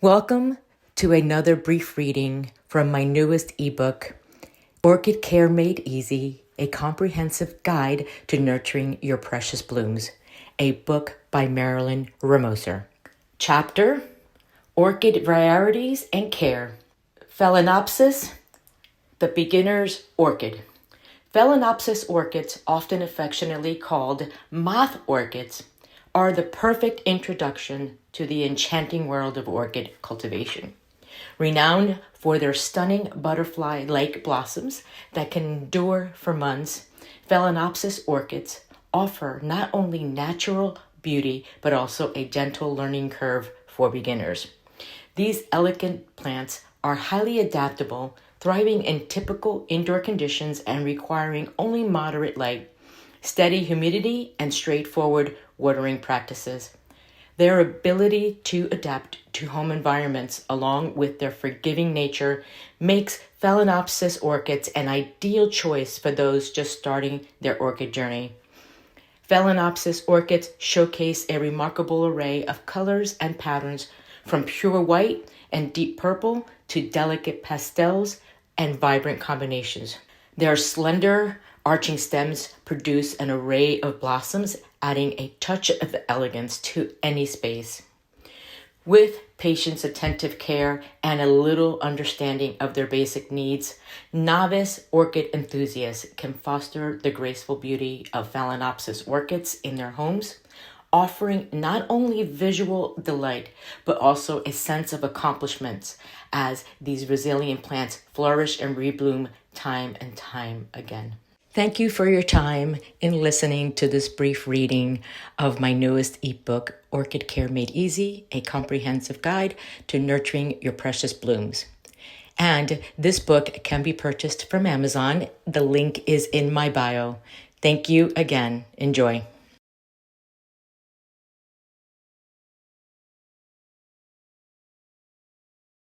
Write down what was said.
Welcome to another brief reading from my newest ebook, Orchid Care Made Easy, a comprehensive guide to nurturing your precious blooms, a book by Marilyn Ramoser. Chapter, Orchid Varieties and Care. Phalaenopsis, the beginner's orchid. Phalaenopsis orchids, often affectionately called moth orchids, are the perfect introduction to the enchanting world of orchid cultivation. Renowned for their stunning butterfly-like blossoms that can endure for months, Phalaenopsis orchids offer not only natural beauty, but also a gentle learning curve for beginners. These elegant plants are highly adaptable, thriving in typical indoor conditions and requiring only moderate light, steady humidity, and straightforward watering practices. Their ability to adapt to home environments, along with their forgiving nature, makes Phalaenopsis orchids an ideal choice for those just starting their orchid journey. Phalaenopsis orchids showcase a remarkable array of colors and patterns, from pure white and deep purple to delicate pastels and vibrant combinations. Their slender, arching stems produce an array of blossoms, adding a touch of elegance to any space. With patient's attentive care and a little understanding of their basic needs, novice orchid enthusiasts can foster the graceful beauty of Phalaenopsis orchids in their homes, offering not only visual delight, but also a sense of accomplishments as these resilient plants flourish and rebloom time and time again. Thank you for your time in listening to this brief reading of my newest ebook, Orchid Care Made Easy, a comprehensive guide to nurturing your precious blooms. And this book can be purchased from Amazon. The link is in my bio. Thank you again. Enjoy.